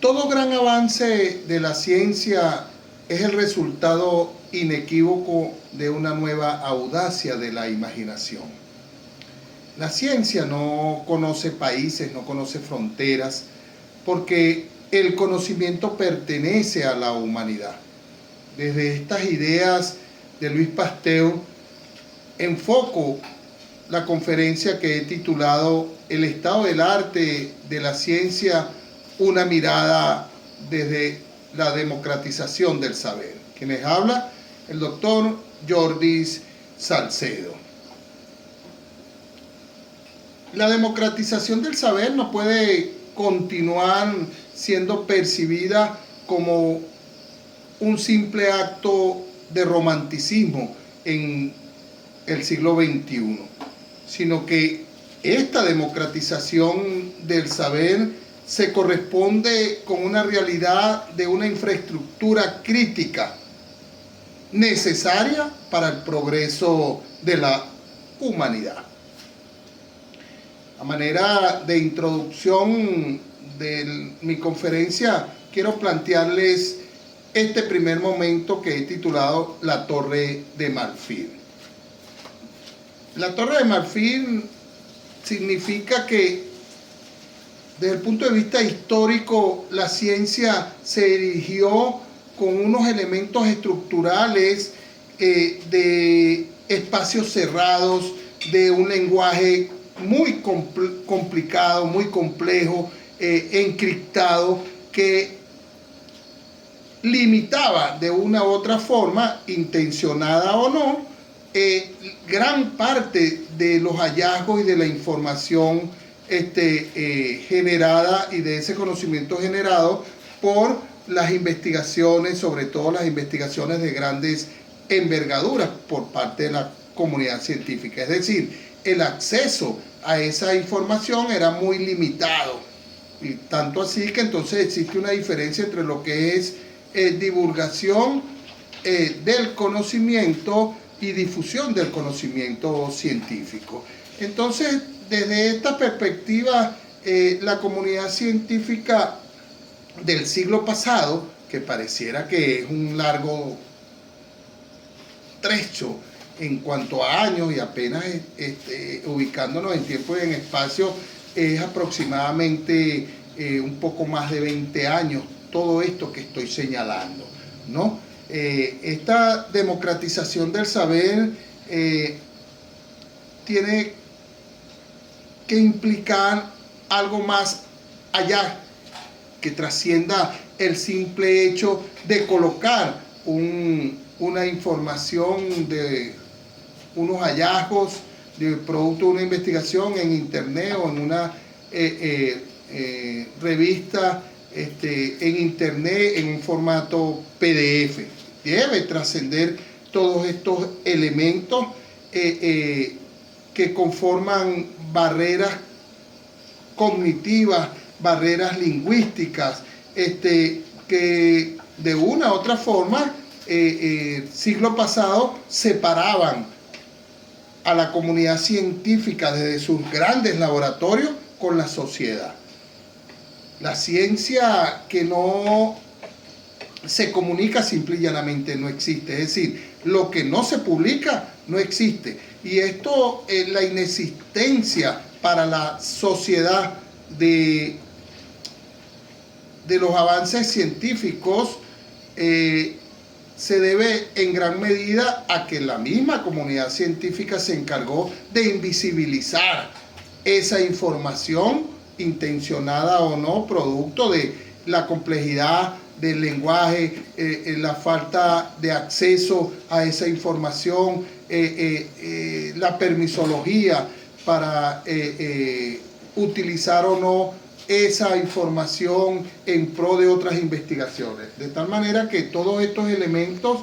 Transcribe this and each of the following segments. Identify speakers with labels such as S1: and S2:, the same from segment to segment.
S1: Todo gran avance de la ciencia es el resultado inequívoco de una nueva audacia de la imaginación. La ciencia no conoce países, no conoce fronteras, porque el conocimiento pertenece a la humanidad. Desde estas ideas de Louis Pasteur, enfoco la conferencia que he titulado El estado del arte de la ciencia, una mirada desde la democratización del saber. Quienes habla, el doctor Jordis Salcedo. La democratización del saber no puede continuar siendo percibida como un simple acto de romanticismo en el siglo XXI, sino que esta democratización del saber se corresponde con una realidad de una infraestructura crítica necesaria para el progreso de la humanidad. A manera de introducción de mi conferencia, quiero plantearles este primer momento que he titulado La Torre de Marfil. La Torre de Marfil significa que desde el punto de vista histórico la ciencia se erigió con unos elementos estructurales de espacios cerrados, de un lenguaje muy complicado, muy complejo, encriptado, que limitaba de una u otra forma, intencionada o no, gran parte de los hallazgos y de la información generada y de ese conocimiento generado por las investigaciones, sobre todo las investigaciones de grandes envergaduras por parte de la comunidad científica. Es decir, el acceso a esa información era muy limitado, y tanto así que entonces existe una diferencia entre lo que es divulgación del conocimiento y difusión del conocimiento científico. Entonces, desde esta perspectiva, la comunidad científica del siglo pasado, que pareciera que es un largo trecho en cuanto a años y apenas ubicándonos en tiempo y en espacio, es aproximadamente un poco más de 20 años todo esto que estoy señalando, ¿no? Esta democratización del saber tiene que implicar algo más allá, que trascienda el simple hecho de colocar una información de unos hallazgos de producto de una investigación en internet o en una revista en internet en un formato PDF. Debe trascender todos estos elementos que conforman barreras cognitivas, barreras lingüísticas, que de una u otra forma, siglo pasado, separaban a la comunidad científica desde sus grandes laboratorios con la sociedad. La ciencia que no se comunica simple y llanamente no existe. Es decir, lo que no se publica no existe. Y esto, la inexistencia para la sociedad de los avances científicos se debe en gran medida a que la misma comunidad científica se encargó de invisibilizar esa información, intencionada o no, producto de la complejidad del lenguaje, la falta de acceso a esa información, la permisología para utilizar o no esa información en pro de otras investigaciones. De tal manera que todos estos elementos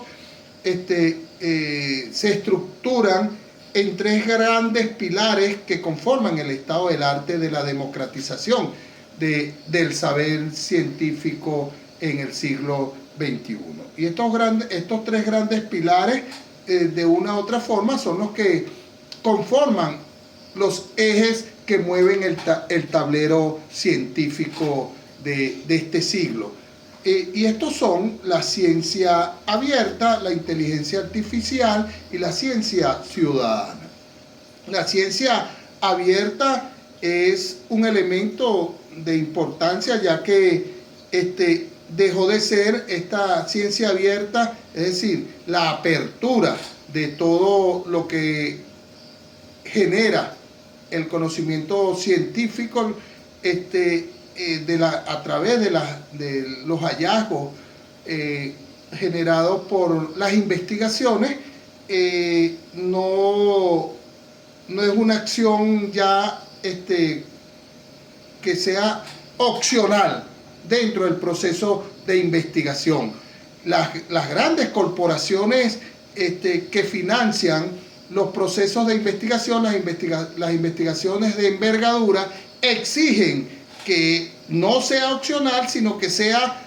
S1: se estructuran en tres grandes pilares que conforman el estado del arte de la democratización del saber científico en el siglo XXI. Y estos tres grandes pilares, de una u otra forma, son los que conforman los ejes que mueven el tablero científico de este siglo. Y estos son la ciencia abierta, la inteligencia artificial y la ciencia ciudadana. La ciencia abierta es un elemento de importancia, ya que dejó de ser esta ciencia abierta, es decir, la apertura de todo lo que genera el conocimiento científico a través de los hallazgos generados por las investigaciones. No es una acción ya que sea opcional dentro del proceso de investigación. Las grandes corporaciones que financian los procesos de investigación, las investigaciones de envergadura, exigen que no sea opcional, sino que sea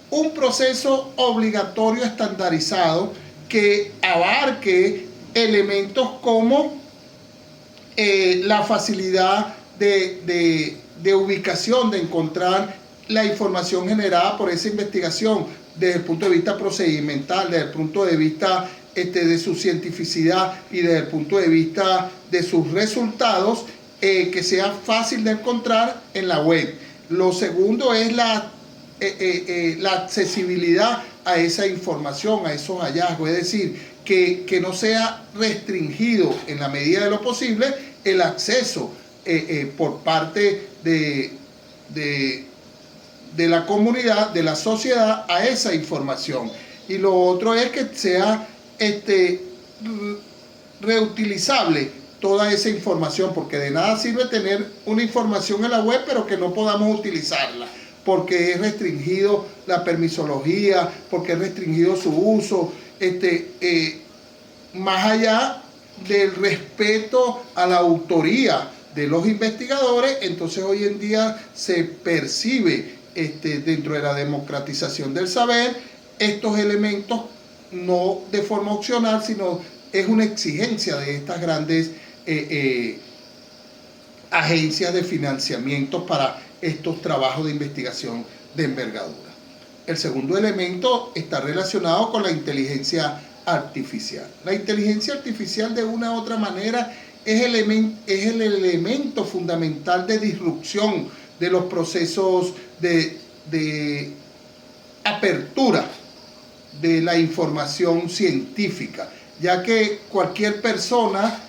S1: un proceso obligatorio estandarizado que abarque elementos como la facilidad de ubicación, de encontrar la información generada por esa investigación desde el punto de vista procedimental, desde el punto de vista de su cientificidad y desde el punto de vista de sus resultados, que sea fácil de encontrar en la web. Lo segundo es la accesibilidad a esa información, a esos hallazgos, es decir, que no sea restringido en la medida de lo posible el acceso por parte de la comunidad, de la sociedad, a esa información. Y lo otro es que sea reutilizable toda esa información, porque de nada sirve tener una información en la web pero que no podamos utilizarla, porque es restringido la permisología, porque es restringido su uso, más allá del respeto a la autoría de los investigadores. Entonces hoy en día se percibe dentro de la democratización del saber estos elementos no de forma opcional, sino es una exigencia de estas grandes agencias de financiamiento para estos trabajos de investigación de envergadura. El segundo elemento está relacionado con la inteligencia artificial. La inteligencia artificial, de una u otra manera, es el elemento fundamental de disrupción de los procesos de apertura de la información científica, ya que cualquier persona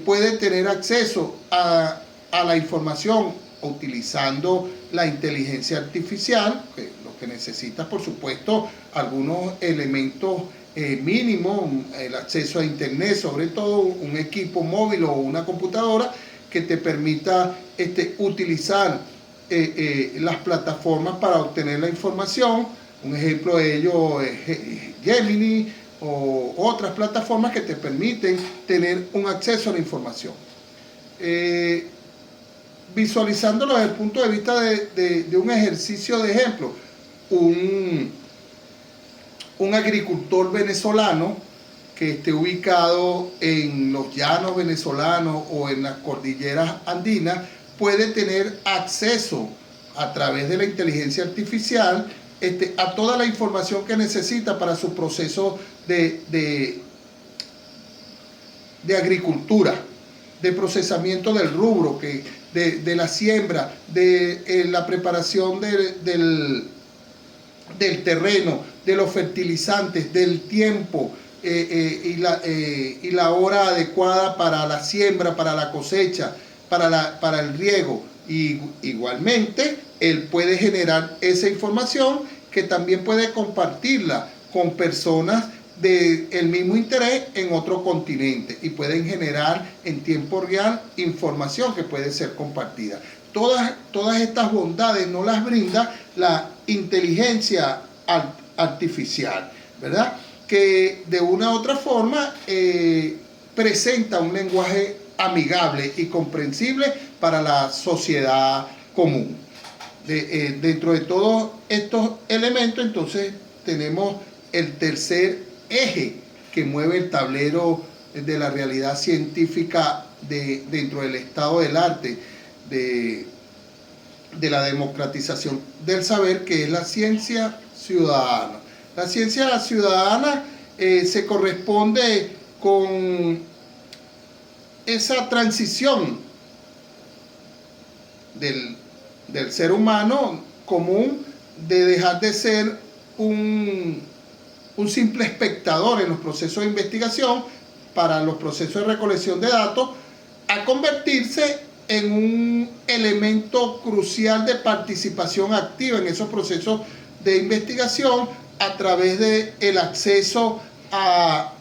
S1: puede tener acceso a la información utilizando la inteligencia artificial, lo que necesita, por supuesto, algunos elementos mínimos, el acceso a internet, sobre todo un equipo móvil o una computadora que te permita utilizar las plataformas para obtener la información. Un ejemplo de ello es Gemini o otras plataformas que te permiten tener un acceso a la información. Visualizándolo desde el punto de vista de un ejercicio de ejemplo, un agricultor venezolano que esté ubicado en los llanos venezolanos o en las cordilleras andinas puede tener acceso a través de la inteligencia artificial a toda la información que necesita para su proceso de agricultura, de procesamiento del rubro, de la siembra, de la preparación del terreno, de los fertilizantes, del tiempo y la hora adecuada para la siembra, para la cosecha, para el riego. Y igualmente él puede generar esa información que también puede compartirla con personas del mismo interés en otro continente y pueden generar en tiempo real información que puede ser compartida. Todas estas bondades no las brinda la inteligencia artificial, ¿verdad? Que de una u otra forma presenta un lenguaje amigable y comprensible para la sociedad común. Dentro de todos estos elementos, entonces, tenemos el tercer eje que mueve el tablero de la realidad científica dentro del estado del arte de la democratización del saber, que es la ciencia ciudadana. La ciencia ciudadana se corresponde con esa transición del ser humano común de dejar de ser un simple espectador en los procesos de investigación para los procesos de recolección de datos, a convertirse en un elemento crucial de participación activa en esos procesos de investigación a través del acceso a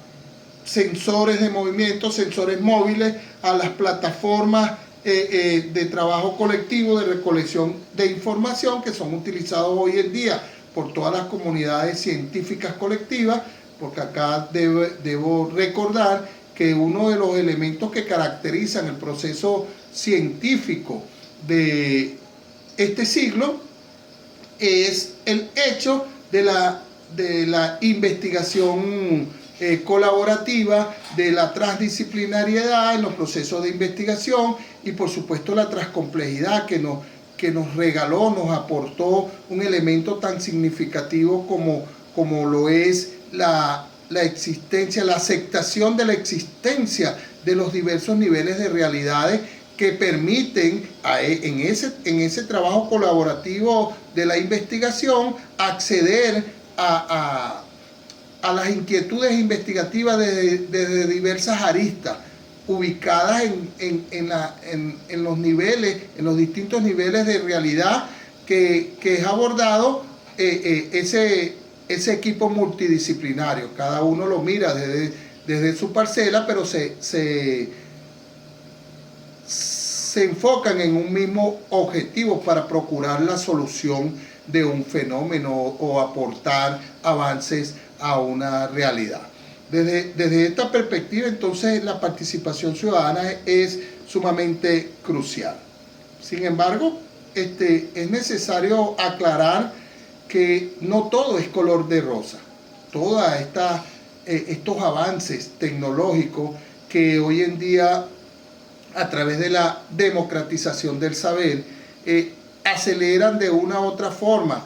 S1: sensores de movimiento, sensores móviles, a las plataformas de trabajo colectivo, de recolección de información que son utilizados hoy en día por todas las comunidades científicas colectivas, porque acá debo recordar que uno de los elementos que caracterizan el proceso científico de este siglo es el hecho de la investigación colaborativa, de la transdisciplinariedad en los procesos de investigación y por supuesto la transcomplejidad que nos regaló, nos aportó un elemento tan significativo como lo es la existencia, la aceptación de la existencia de los diversos niveles de realidades que permiten en ese trabajo colaborativo de la investigación acceder a las inquietudes investigativas desde diversas aristas, ubicadas en los niveles, en los distintos niveles de realidad que es abordado ese equipo multidisciplinario. Cada uno lo mira desde su parcela, pero se enfocan en un mismo objetivo para procurar la solución de un fenómeno o aportar avances a una realidad. Desde esta perspectiva, entonces, la participación ciudadana es sumamente crucial. Sin embargo, es necesario aclarar que no todo es color de rosa. Todos estos avances tecnológicos que hoy en día, a través de la democratización del saber, aceleran de una u otra forma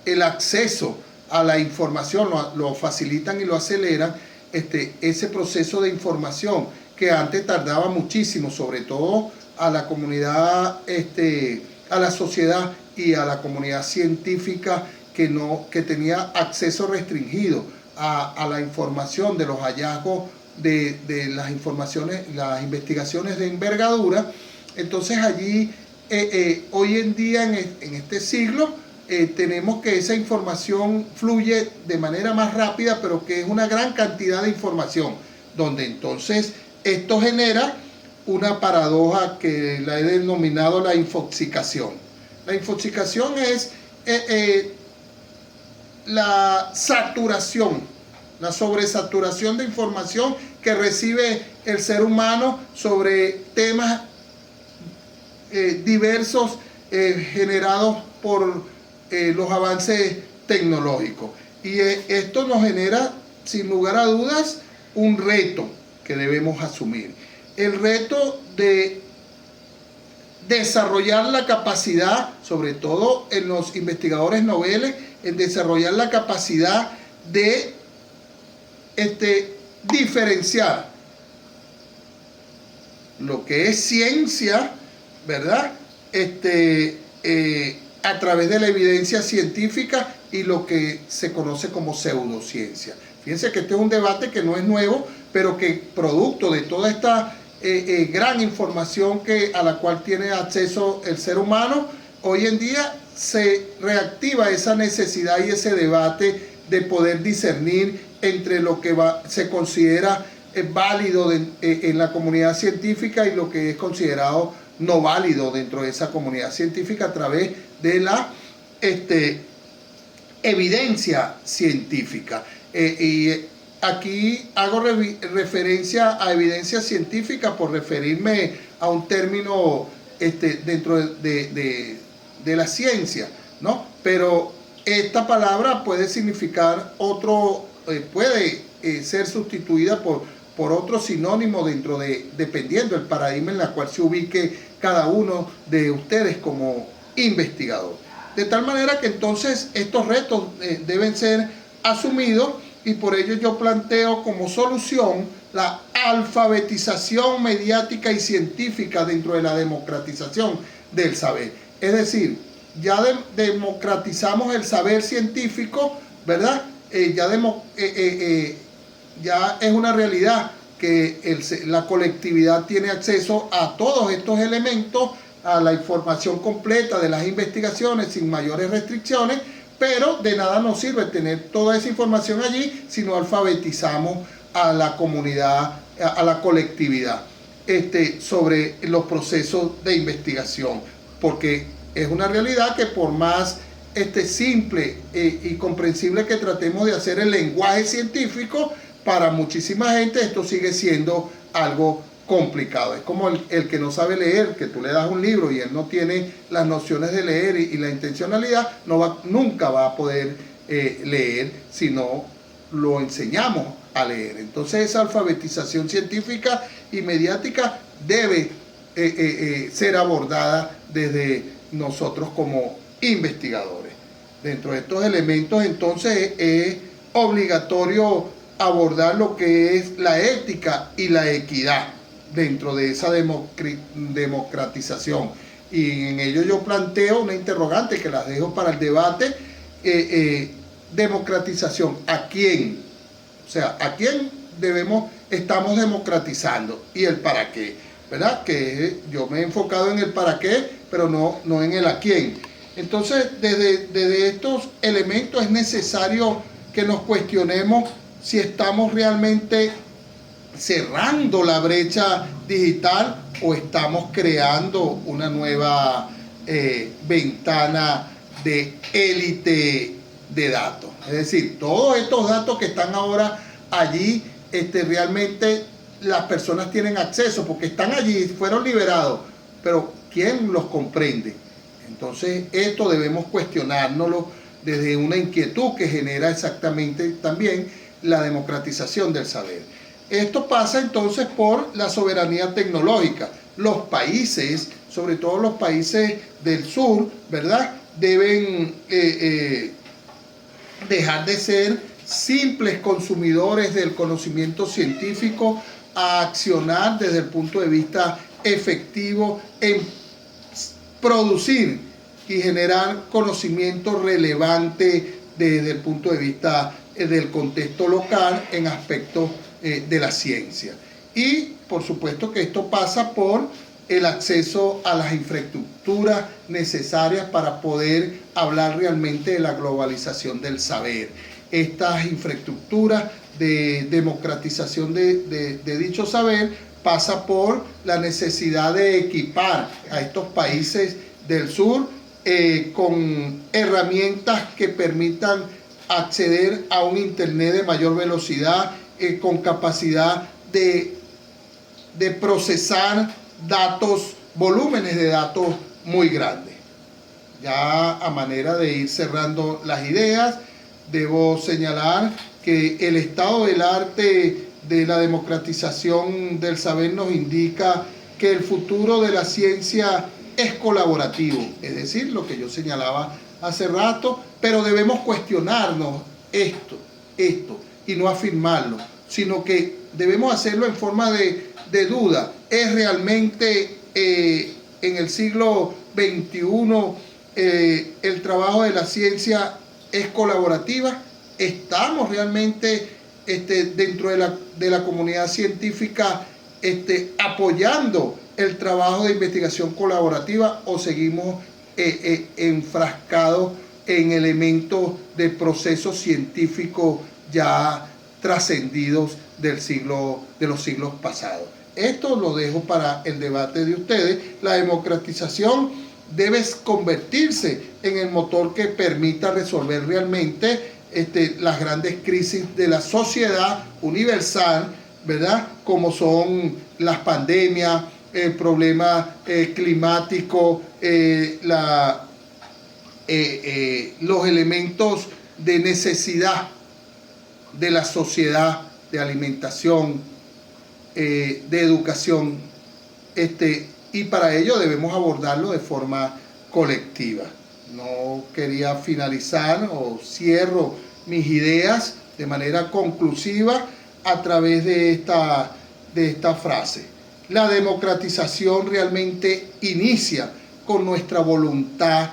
S1: el acceso a la información, lo facilitan y lo aceleran, ese proceso de información que antes tardaba muchísimo, sobre todo a la comunidad, a la sociedad y a la comunidad científica que tenía acceso restringido a la información de los hallazgos de las informaciones, las investigaciones de envergadura. Entonces allí, hoy en día, en este siglo, tenemos que esa información fluye de manera más rápida, pero que es una gran cantidad de información, donde entonces esto genera una paradoja que la he denominado la infoxicación. La infoxicación es la saturación, la sobresaturación de información que recibe el ser humano sobre temas diversos generados por los avances tecnológicos. Y esto nos genera, sin lugar a dudas, un reto que debemos asumir. El reto de desarrollar la capacidad, sobre todo en los investigadores noveles, en desarrollar la capacidad de diferenciar lo que es ciencia, ¿verdad? A través de la evidencia científica y lo que se conoce como pseudociencia. Fíjense que este es un debate que no es nuevo, pero que producto de toda esta gran información a la cual tiene acceso el ser humano, hoy en día se reactiva esa necesidad y ese debate de poder discernir entre lo que se considera válido en la comunidad científica y lo que es considerado no válido dentro de esa comunidad científica a través de la evidencia científica. Y aquí hago referencia a evidencia científica por referirme a un término dentro de la ciencia, ¿no? Pero esta palabra puede significar puede ser sustituida por otro sinónimo dependiendo del paradigma en el cual se ubique cada uno de ustedes como investigador. De tal manera que entonces estos retos deben ser asumidos, y por ello yo planteo como solución la alfabetización mediática y científica dentro de la democratización del saber. Es decir, ya democratizamos el saber científico, ¿verdad? Ya es una realidad que la colectividad tiene acceso a todos estos elementos, a la información completa de las investigaciones sin mayores restricciones, pero de nada nos sirve tener toda esa información allí si no alfabetizamos a la comunidad, a la colectividad, sobre los procesos de investigación, porque es una realidad que por más simple y comprensible que tratemos de hacer el lenguaje científico, para muchísima gente esto sigue siendo algo complicado. Es como el que no sabe leer, que tú le das un libro y él no tiene las nociones de leer y la intencionalidad, nunca va a poder leer si no lo enseñamos a leer. Entonces esa alfabetización científica y mediática debe ser abordada desde nosotros como investigadores. Dentro de estos elementos entonces es obligatorio abordar lo que es la ética y la equidad dentro de esa democratización, y en ello yo planteo una interrogante que las dejo para el debate. Democratización, ¿a quién? O sea, ¿a quién estamos democratizando? Y el para qué, ¿verdad? Que yo me he enfocado en el para qué, pero no en el a quién. Entonces, desde estos elementos es necesario que nos cuestionemos si estamos realmente cerrando la brecha digital o estamos creando una nueva ventana de élite de datos. Es decir, todos estos datos que están ahora allí, realmente las personas tienen acceso porque están allí, fueron liberados, pero ¿quién los comprende? Entonces esto debemos cuestionárnoslo desde una inquietud que genera exactamente también la democratización del saber. Esto pasa entonces por la soberanía tecnológica. Los países, sobre todo los países del sur, ¿verdad?, deben dejar de ser simples consumidores del conocimiento científico a accionar desde el punto de vista efectivo en producir y generar conocimiento relevante desde el punto de vista del contexto local en aspectos de la ciencia. Y por supuesto que esto pasa por el acceso a las infraestructuras necesarias para poder hablar realmente de la globalización del saber. Estas infraestructuras de democratización de dicho saber pasa por la necesidad de equipar a estos países del sur con herramientas que permitan acceder a un internet de mayor velocidad, con capacidad de procesar datos, volúmenes de datos muy grandes. Ya a manera de ir cerrando las ideas, debo señalar que el estado del arte de la democratización del saber nos indica que el futuro de la ciencia es colaborativo, es decir, lo que yo señalaba hace rato, pero debemos cuestionarnos esto, y no afirmarlo, sino que debemos hacerlo en forma de duda. ¿Es realmente en el siglo XXI el trabajo de la ciencia es colaborativa? ¿Estamos realmente dentro de la comunidad científica apoyando el trabajo de investigación colaborativa, o seguimos enfrascados en elementos de procesos científicos ya trascendidos de los siglos pasados? Esto lo dejo para el debate de ustedes. La democratización debe convertirse en el motor que permita resolver realmente las grandes crisis de la sociedad universal, ¿verdad?, como son las pandemias, el problema climático, los elementos de necesidad de la sociedad, de alimentación, de educación, y para ello debemos abordarlo de forma colectiva. No quería finalizar o cierro mis ideas de manera conclusiva a través de esta frase. La democratización realmente inicia con nuestra voluntad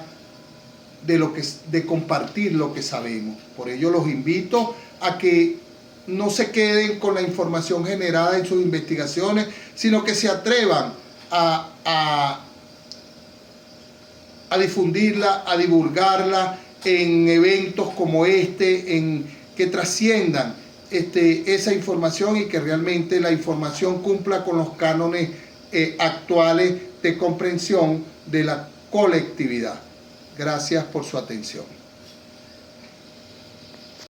S1: de compartir lo que sabemos. Por ello los invito a que no se queden con la información generada en sus investigaciones, sino que se atrevan a difundirla, a divulgarla en eventos como que trasciendan esa información y que realmente la información cumpla con los cánones actuales de comprensión de la colectividad. Gracias por su atención.